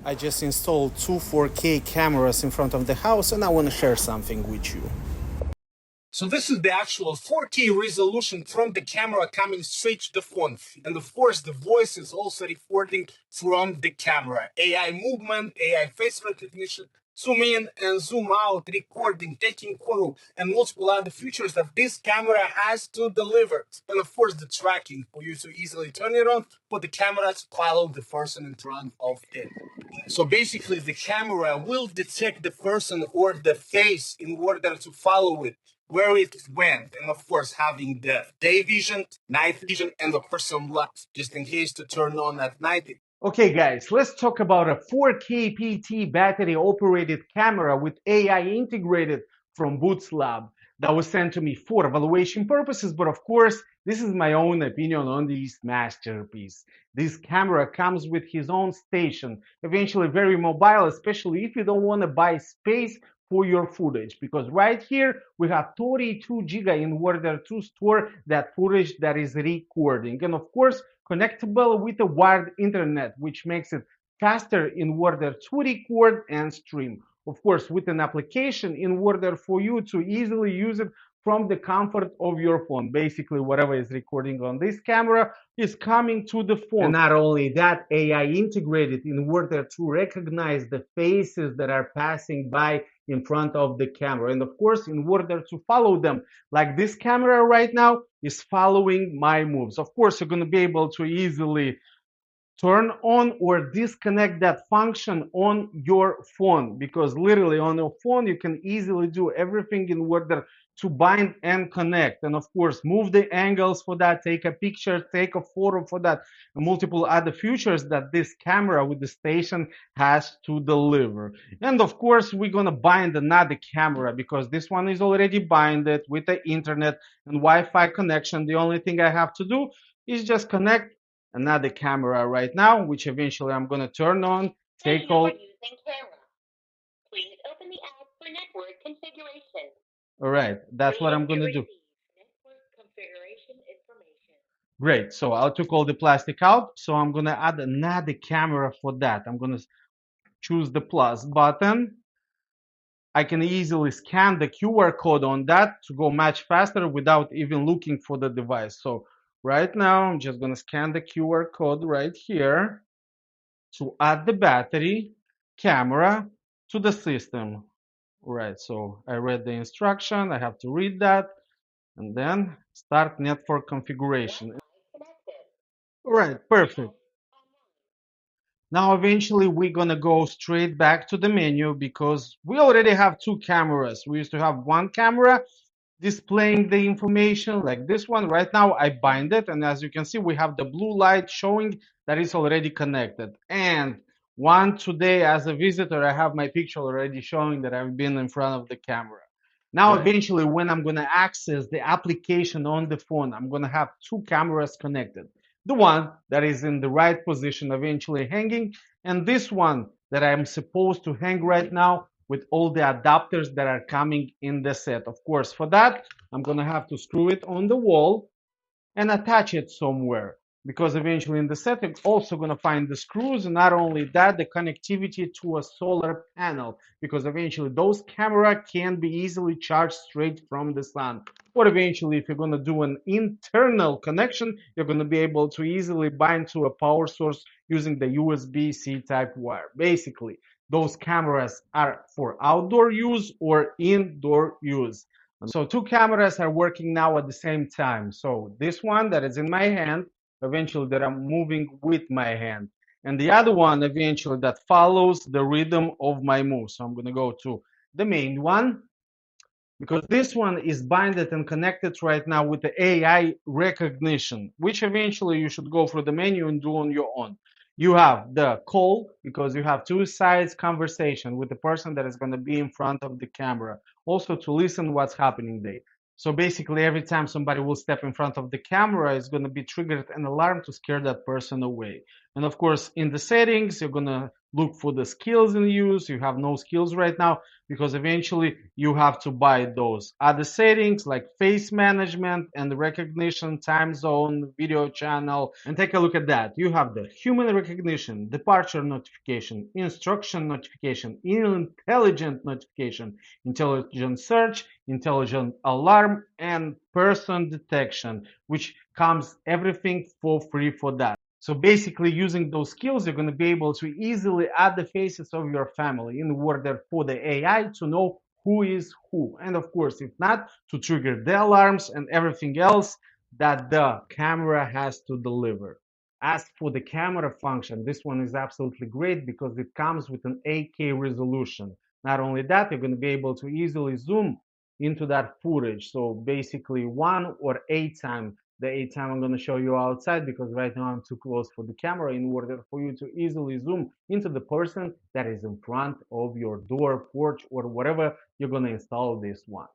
I just installed two 4K cameras in front of the house and I want to share something with you. So this is the actual 4K resolution from the camera coming straight to the phone. And of course, the voice is also recording from the camera. AI movement, AI face recognition, zoom in and zoom out, recording, taking photo, and multiple other features that this camera has to deliver. And of course, the tracking for you to easily turn it on, but the camera to follow the person in front of it. So basically, the camera will detect the person or the face in order to follow it, where it went, and of course, having the day vision, night vision, and the person light, just in case to turn on at night. Okay, guys, let's talk about a 4K PT battery operated camera with AI integrated from Boots Lab that was sent to me for evaluation purposes. But of course, this is my own opinion on this masterpiece. This camera comes with his own station, eventually very mobile, especially if you don't want to buy space for your footage, because right here we have 32 giga in order to store that footage that is recording, and of course connectable with a wired internet, which makes it faster in order to record and stream. Of course, with an application in order for you to easily use it from the comfort of your phone. Basically, whatever is recording on this camera is coming to the phone. And not only that, AI integrated in order to recognize the faces that are passing by in front of the camera. And of course, in order to follow them, like this camera right now is following my moves. Of course, you're going to be able to easily turn on or disconnect that function on your phone, because literally on your phone you can easily do everything in order to bind and connect, and of course move the angles for that, take a picture, take a photo for that, and multiple other features that this camera with the station has to deliver. And of course we're going to bind another camera because this one is already binded with the internet and Wi-Fi connection. The only thing I have to do is just connect another camera right now, which eventually I'm going to turn on. Take all. Using camera. Please open the app for network configuration. All right, that's what I'm going to do. Network configuration information. Great. So I took all the plastic out. So I'm going to add another camera for that. I'm going to choose the plus button. I can easily scan the QR code on that to go much faster without even looking for the device. So right now, I'm just going to scan the QR code right here to add the battery camera to the system. Right, so I read the instruction, I have to read that, and then start network configuration. Right, perfect. Now eventually we're gonna go straight back to the menu because we already have two cameras. We used to have one camera displaying the information like this one. Right now I bind it, and as you can see we have the blue light showing that it's already connected. And one today as a visitor, I have my picture already showing that I've been in front of the camera. Now eventually when I'm gonna access the application on the phone, I'm gonna have two cameras connected. The one that is in the right position eventually hanging, and this one that I'm supposed to hang right now with all the adapters that are coming in the set. Of course, for that, I'm gonna have to screw it on the wall and attach it somewhere, because eventually in the set I'm also going to find the screws, and not only that, the connectivity to a solar panel, because eventually those camera can be easily charged straight from the sun. Or eventually if you're going to do an internal connection, you're going to be able to easily bind to a power source using the USB-C type wire. Basically those cameras are for outdoor use or indoor use. So two cameras are working now at the same time. So this one that is in my hand, eventually that I'm moving with my hand. And the other one eventually that follows the rhythm of my move. So I'm going to go to the main one, because this one is binded and connected right now with the AI recognition, which eventually you should go through the menu and do on your own. You have the call, because you have two sides conversation with the person that is going to be in front of the camera, also to listen what's happening there. So basically every time somebody will step in front of the camera, it's going to be triggered an alarm to scare that person away. And of course in the settings, you're going to look for the skills in use. You have no skills right now because eventually you have to buy those other settings like face management and recognition, time zone, video channel. And take a look at that. You have the human recognition, departure notification, instruction notification, intelligent notification, intelligent search, intelligent alarm, and person detection, which comes everything for free for that. So basically, using those skills, you're going to be able to easily add the faces of your family in order for the AI to know who is who. And of course, if not, to trigger the alarms and everything else that the camera has to deliver. As for the camera function, this one is absolutely great because it comes with an 8K resolution. Not only that, you're going to be able to easily zoom into that footage. So basically 1 or 8 times the 8 time I'm going to show you outside because right now I'm too close for the camera in order for you to easily zoom into the person that is in front of your door, porch, or whatever you're going to install this one.